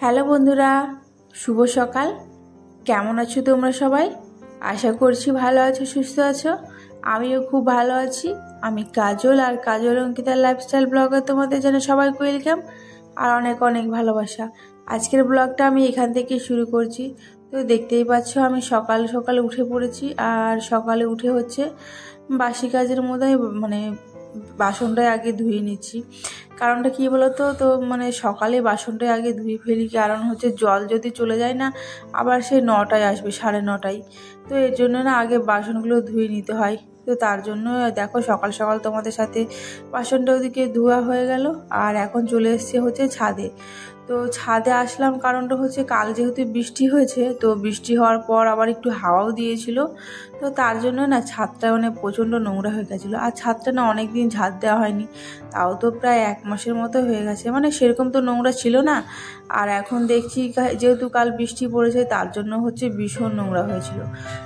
Hello বন্ধুরা, শুভ সকাল। কেমন আছো তোমরা সবাই? আশা করছি ভালো আছো, সুস্থ আছো। আমিও খুব ভালো আছি। আমি কাজল, আর কাজল অঙ্কিতার লাইফস্টাইল ব্লগে তোমাদের জানাই সবাইকে ওয়েলকাম আর অনেক অনেক ভালোবাসা। আজকের ব্লগটা আমি এখান থেকে শুরু করছি। তো দেখতেই পাচ্ছ আমি সকাল সকাল উঠে পড়েছি, আর সকালে উঠে হচ্ছে বাসি কাজের মধ্যে বাসনটাই আগে ধুয়ে নিচ্ছি। কারণটা কী বলো তো, সকালে বাসনটাই আগে ধুয়ে ফেলি, কারণ হচ্ছে জল যদি চলে যায় না, আবার সেই 9টায় আসবে, 9:30টায়। তো এর জন্য না আগে বাসনগুলো ধুয়ে নিতে হয়। তো তার জন্য দেখো সকাল সকাল তোমাদের সাথে বাসনটা ওদিকে ধোয়া হয়ে গেল, আর এখন চলে এসছে হচ্ছে ছাদে। তো ছাদে আসলাম কারণটা হচ্ছে কাল যেহেতু বৃষ্টি হয়েছে, তো বৃষ্টি হওয়ার পর আবার একটু হাওয়াও দিয়েছিল। তো তার জন্য না ছাদটা প্রচণ্ড নোংরা হয়ে গেছিলো, আর ছাদটা না অনেক দিন ঝাঁট দেওয়া হয়নি, তাও তো প্রায় 1 মাসের মতো হয়ে গেছে। সেরকম তো নোংরা ছিল না। আর এখন দেখছি যেহেতু কাল বৃষ্টি পড়েছে, তার জন্য হচ্ছে ভীষণ নোংরা হয়েছিল।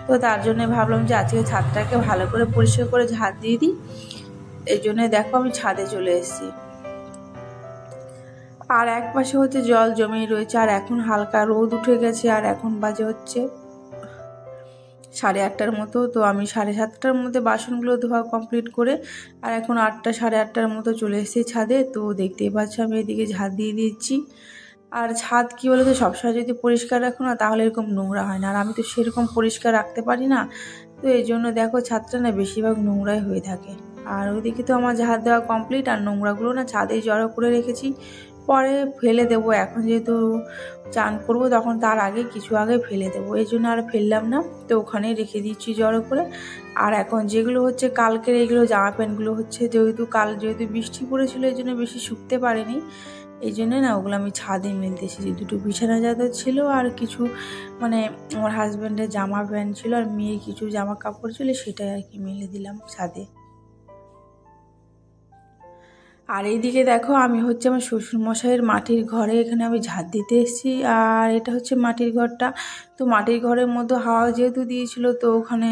তো তার জন্য ভাবলাম যে আজকে ছাদটাকে ভালো করে পরিষ্কার করে ঝাঁট দিয়ে দিই। এই জন্য দেখো আমি ছাদে চলে এসেছি। আর এক পাশে হচ্ছে জল জমেই রয়েছে, আর এখন হালকা রোদ উঠে গেছে, আর এখন বাজে হচ্ছে 8:30টার মতো। তো আমি 7:30টার মধ্যে বাসনগুলো ধোয়া কমপ্লিট করে আর এখন 8টা 8:30টার মতো চলে এসেছি ছাদে। তো দেখতেই পাচ্ছ আমি এদিকে ঝাঁট দিয়ে দিচ্ছি। আর ছাদ কী বলতো, সবসময় যদি পরিষ্কার রাখো না, তাহলে এরকম নোংরা হয় না, আর আমি তো সেরকম পরিষ্কার রাখতে পারি না। তো এই জন্য দেখো ছাদটা না বেশিরভাগ নোংরাই হয়ে থাকে। আর ওইদিকে তো আমার ঝাঁট দেওয়া কমপ্লিট, আর নোংরাগুলো না ছাদেই জড়ো করে রেখেছি, পরে ফেলে দেবো। এখন যেহেতু চান করবো, তখন তার আগে কিছু আগে ফেলে দেবো, এই জন্য আর ফেললাম না। তো ওখানেই রেখে দিচ্ছি জড়ো করে। আর এখন যেগুলো হচ্ছে কালকের এইগুলো জামা প্যান্টগুলো হচ্ছে, যেহেতু বৃষ্টি পড়েছিল, এই জন্য বেশি শুকতে পারেনি। এই জন্য না ওগুলো আমি ছাদে মেলতে এসেছি। 2টো বিছানা চাদর ছিল, আর কিছু আমার হাজব্যান্ডের জামা প্যান্ট ছিল, আর মেয়ের কিছু জামা কাপড় ছিল, সেটাই আর কি মেলে দিলাম ছাদে। আর এইদিকে দেখো আমি হচ্ছে আমার শ্বশুরমশাইয়ের মাটির ঘরে, এখানে আমি ঝাঁট দিতে এসেছি। আর এটা হচ্ছে মাটির ঘরটা। তো মাটির ঘরের মধ্যে হাওয়া যেহেতু দিয়েছিল, তো ওখানে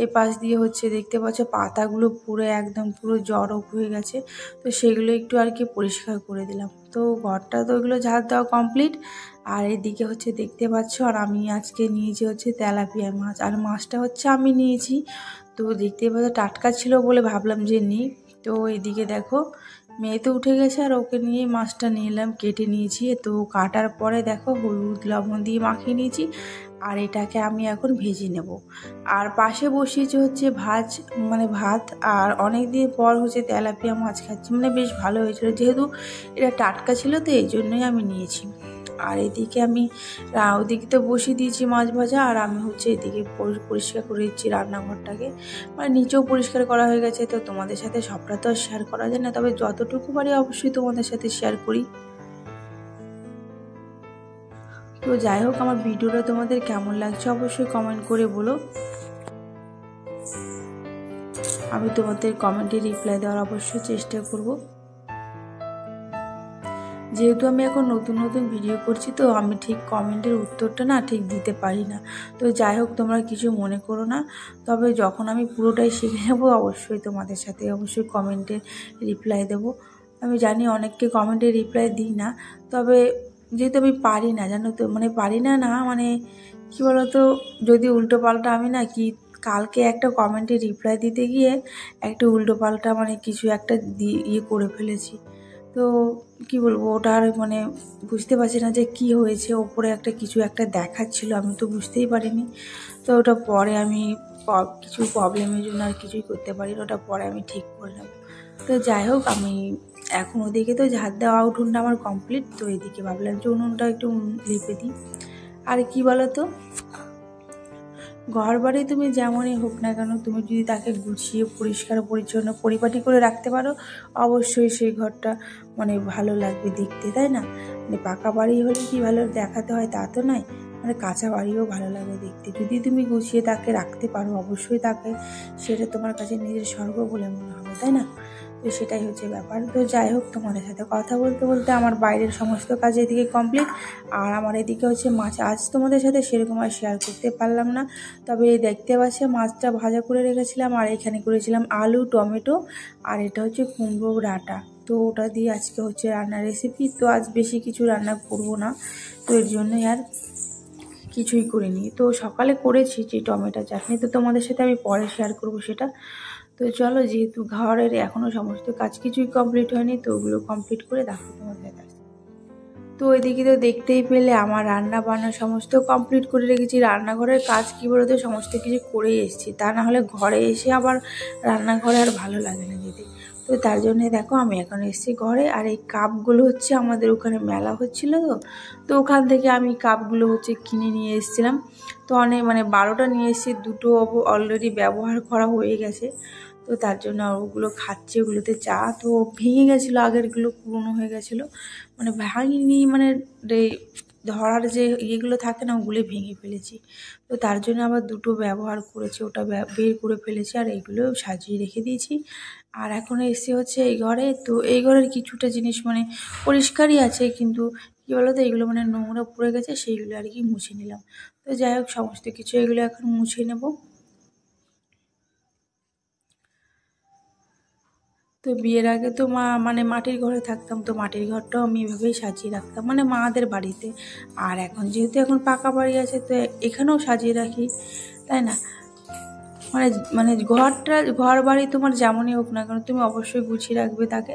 এ পাশ দিয়ে হচ্ছে দেখতে পাচ্ছ পাতাগুলো পুরো একদম পুরো জড়ো হয়ে গেছে। তো সেগুলো একটু আর কি পরিষ্কার করে দিলাম। তো ঘরটা তো ওইগুলো ঝাঁট দেওয়া কমপ্লিট। আর এদিকে হচ্ছে দেখতে পাচ্ছ, আর আমি আজকে নিয়েছি হচ্ছে তেলাপিয়া মাছ, আর মাছটা হচ্ছে আমি নিয়েছি। তো দেখতে পাচ্ছ টাটকা ছিল বলে ভাবলাম যে নিই। তো এদিকে দেখো মেয়ে তো উঠে গেছে, আর ওকে নিয়ে মাছটা নিয়ে এলাম, কেটে নিয়েছি। তো কাটার পরে দেখো হলুদ লবণ দিয়ে মাখিয়ে নিয়েছি, আর এটাকে আমি এখন ভেজে নেব। আর পাশে বসিয়েছি হচ্ছে ভাত। আর অনেক দিন পর হচ্ছে তেলাপিয়া মাছ খাচ্ছি, বেশ ভালো হয়েছিল, যেহেতু এটা টাটকা ছিল, তো এই জন্যই আমি নিয়েছি। আর এদিকে আমি ওদিকে তো বসিয়ে দিয়েছি মাছ ভাজা, আর আমি হচ্ছে এদিকে পরিষ্কার করে দিচ্ছি রান্নাঘরটাকে। নিচেও পরিষ্কার করা হয়ে গেছে। তো তোমাদের সাথে সবটা তো আর শেয়ার করা যায় না, তবে যতটুকু পারি অবশ্যই তোমাদের সাথে শেয়ার করি। তো যাই হোক, আমার ভিডিওটা তোমাদের কেমন লাগছে অবশ্যই কমেন্ট করে বলো। আমি তোমাদের কমেন্টে রিপ্লাই দেওয়ার অবশ্যই চেষ্টা করব। যেহেতু আমি এখন নতুন নতুন ভিডিও করছি, তো আমি ঠিক কমেন্টের উত্তরটা না ঠিক দিতে পারি না। তো যাই হোক, তোমরা কিছু মনে করো না। তবে যখন আমি পুরোটাই শিখে যাবো, অবশ্যই তোমাদের সাথে অবশ্যই কমেন্টে রিপ্লাই দেবো। আমি জানি অনেককে কমেন্টে রিপ্লাই দিই না, তবে যেহেতু আমি পারি না, জানো তো, পারি না কী বলো তো, যদি উল্টো পাল্টা আমি কালকে একটা কমেন্টে রিপ্লাই দিতে গিয়ে একটা উল্টো পাল্টা কিছু একটা করে ফেলেছি। তো কি বলবো, ওটা আর বুঝতে পারছি না যে কি হয়েছে। ওপরে কিছু একটা দেখাচ্ছিল, আমি তো বুঝতেই পারিনি। তো ওটা পরে আমি কিছু প্রবলেমের জন্য আর কিছুই করতে পারি না, ওটা পরে আমি ঠিক করলাম। তো যাই হোক, আমি এখন ওদিকে তো ঝাঁট দেওয়া উঠোনটা আমার কমপ্লিট। তো এদিকে ভাবলাম যে উনুনটা একটু লেপে দিই। আর কি বলো তো, ঘর বাড়ি তুমি যেমনই হোক না কেন, তুমি যদি তাকে গুছিয়ে পরিষ্কার পরিচ্ছন্ন পরিপাটি করে রাখতে পারো, অবশ্যই সেই ঘরটা ভালো লাগবে দেখতে, তাই না? পাকা বাড়ি হলে কি ভালো দেখাতে হয় তা তো নয়, কাঁচা বাড়িও ভালো লাগে দেখতে। যদি তুমি গুছিয়ে তাকে রাখতে পারো, অবশ্যই সেটা তোমার কাছে নিজের স্বর্গ বলে মনে হবে, তাই না? তো সেটাই হচ্ছে ব্যাপার। তো যাই হোক, তোমাদের সাথে কথা বলতে বলতে আমার বাইরের সমস্ত কাজ এদিকে কমপ্লিট। আর আমার এদিকে হচ্ছে মাছ, আজ তোমাদের সাথে সেরকম আর শেয়ার করতে পারলাম না। তবে এই দেখতে পাচ্ছি মাছটা ভাজা করে রেখেছিলাম, আর এখানে করেছিলাম আলু টমেটো, আর এটা হচ্ছে কুমড়ো ডাঁটা। তো ওটা দিয়ে আজকে হচ্ছে রান্নার রেসিপি। তো আজ বেশি কিছু রান্না করব না, তো এর জন্যই আর কিছুই করিনি। তো সকালে করেছি যে টমেটো চাটনি, তো তোমাদের সাথে আমি পরে শেয়ার করব সেটা। তো চলো, যেহেতু ঘরের এখনও সমস্ত কাজ কিছুই কমপ্লিট হয়নি, তো ওগুলো কমপ্লিট করে দেখো তোমাদের কাছে। তো এদিকে তো দেখতেই পেলে আমার রান্না বান্না সমস্ত কমপ্লিট করে রেখেছি। রান্নাঘরের কাজ কী বলতো, সমস্ত কিছু করেই এসেছি, তা না হলে ঘরে এসে আবার রান্নাঘরে আর ভালো লাগে না যেতে। তো তার জন্যে দেখো আমি এখন এসেছি ঘরে। আর এই কাপগুলো হচ্ছে আমাদের ওখানে মেলা হচ্ছিলো, তো ওখান থেকে আমি কাপগুলো হচ্ছে কিনে নিয়ে এসেছিলাম। তো অনেক 12টা নিয়ে এসেছি, 2টো অলরেডি ব্যবহার করা হয়ে গেছে। তো তার জন্য ওগুলো খাচ্ছে, ওগুলোতে চা। তো ভেঙে গেছিলো, আগেরগুলো পুরনো হয়ে গেছিলো, ভাঙিনি, ধরার যে ইয়েগুলো থাকে না, ওগুলো ভেঙে ফেলেছি। তো তার জন্য আবার 2টো ব্যবহার করেছি, ওটা বের করে ফেলেছি, আর এইগুলো সাজিয়ে রেখে দিয়েছি। আর এখন এসে হচ্ছে এই ঘরে। তো এই ঘরের কিছুটা জিনিস পরিষ্কারই আছে, কিন্তু কী বলতো, এইগুলো নোংরা পড়ে গেছে, সেইগুলো আর কি মুছে নিলাম। তো যাই হোক, সমস্ত কিছু এগুলো এখন মুছে নেব। তো বিয়ের আগে তো মাটির ঘরে থাকতাম, তো মাটির ঘরটাও আমি এভাবেই সাজিয়ে রাখতাম, মাদের বাড়িতে। আর এখন যেহেতু এখন পাকা বাড়ি আছে, তো এখানেও সাজিয়ে রাখি, তাই না? ঘর বাড়ি তোমার যেমনই হোক না কেন, তুমি অবশ্যই গুছিয়ে রাখবে তাকে,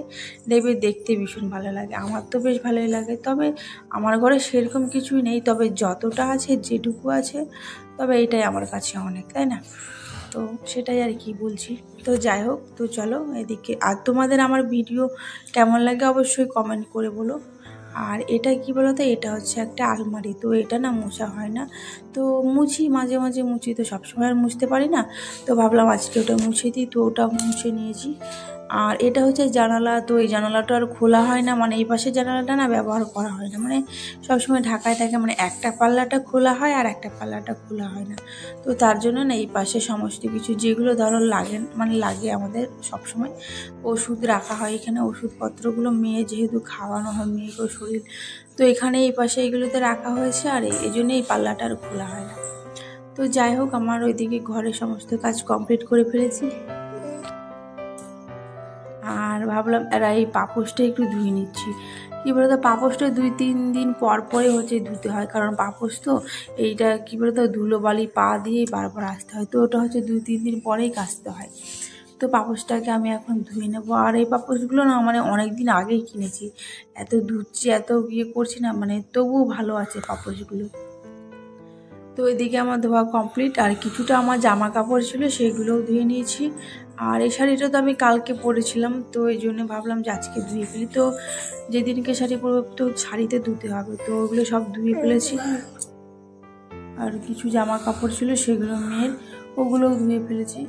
দেখবে দেখতে ভীষণ ভালো লাগে। আমার তো বেশ ভালোই লাগে। তবে আমার ঘরে সেরকম কিছুই নেই, তবে যতটা আছে, যেটুকু আছে, তবে এটাই আমার কাছে অনেক, তাই না? তো সেটাই আর কি বলছি। তো যাই হোক, তো চলো এদিকে। আর তোমাদের আমার ভিডিও কেমন লাগে অবশ্যই কমেন্ট করে বলো। আর এটা কি বলো তো, এটা হচ্ছে একটা আলমারি। তো এটা না মোছা হয় না, তো মুছি মাঝে মাঝে মুছি, তো সবসময় আর মুছতে পারি না। তো ভাবলাম আজকে ওটা মুছে দিই, তো ওটা মুছে নিয়েছি। আর এটা হচ্ছে জানালা। তো এই জানালাটা আর খোলা হয় না, এই পাশের জানালাটা না ব্যবহার করা হয় না, সবসময় ঢাকায় থাকে, একটা পাল্লাটা খোলা হয় আর একটা পাল্লাটা খোলা হয় না। তো তার জন্য না এই পাশে সমস্ত কিছু যেগুলো ধরো লাগে আমাদের সবসময়, ওষুধ রাখা হয় এখানে। ওষুধপত্রগুলো মেয়ে যেহেতু খাওয়ানো হয়, মেয়েকেও শরীর, তো এখানে এই পাশে এগুলোতে রাখা হয়েছে, আর এই জন্য এই পাল্লাটা আর খোলা হয় না। তো যাই হোক, আমার ওইদিকে ঘরে সমস্ত কাজ কমপ্লিট করে ফেলেছি। আর ভাবলাম এই পাপোশটা একটু ধুয়ে নিচ্ছি। কী বলতো, পাপোশটা 2-3 দিন পর পরে হচ্ছে ধুতে হয়, কারণ পাপোশ তো এইটা কী বলতো, ধুলোবালি পা দিয়ে বারবার আসতে হয়, তো ওটা হচ্ছে 2-3 দিন পরেই কাচতে হয়। তো পাপোশটাকে আমি এখন ধুয়ে নেবো। আর এই পাপোশগুলো না অনেক দিন আগেই কিনেছি, এত ধুচ্ছি, এত করছি না, তবুও ভালো আছে পাপোশগুলো। তো এদিকে আমার ধোয়া কমপ্লিট। আর কিছুটা আমার জামা কাপড় ছিল, সেগুলোও ধুয়ে নিয়েছি। আর এই শাড়িটা তো আমি কালকে পরেছিলাম, তো এই জন্য ভাবলাম যে আজকে ধুয়ে ফেলি। তো যেদিনকে শাড়ি পরবো, তো শাড়িতে ধুতে হবে, তো ওগুলো সব ধুয়ে ফেলেছি। আর কিছু জামা কাপড় ছিল, সেগুলো মেয়ের, ওগুলোও ধুয়ে ফেলেছি।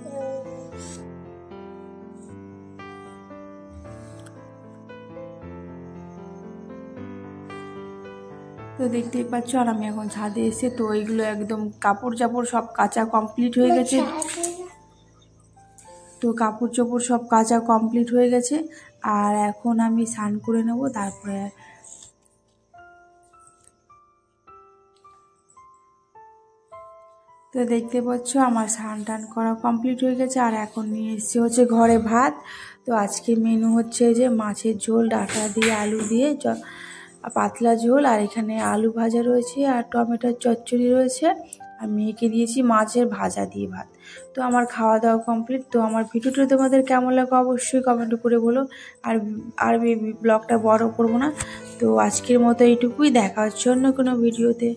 তো দেখতেই পাচ্ছ, আর আমি এখন ছাদে এসে, তো এইগুলো একদম কাপড় চাপড় সব কাচা কমপ্লিট হয়ে গেছে। তো কাপড় চোপড় সব কাচা কমপ্লিট হয়ে গেছে। আর এখন আমি স্নান করে নেব, তারপরে তো দেখতে পাচ্ছ আমার স্নান টান করা কমপ্লিট হয়ে গেছে। আর এখন নিয়ে এসেছি হচ্ছে ঘরে ভাত। তো আজকে মেনু হচ্ছে যে মাছের ঝোল, ডাঁটা দিয়ে আলু দিয়ে পাতলা ঝোল, আর এখানে আলু ভাজা রয়েছে, আর টমেটোর চচ্চড়ি রয়েছে, আর মেয়েকে দিয়েছি মাছের ভাজা দিয়ে ভাত। তো আমার খাওয়া দাওয়া কমপ্লিট। তো আমার ভিডিওটা তোমাদের কেমন লাগে অবশ্যই কমেন্ট করে বলো। আর আর ব্লগটা বড় করব না। তো আজকের মতো এইটুকুই, দেখা হচ্ছে অন্য কোনো ভিডিওতে।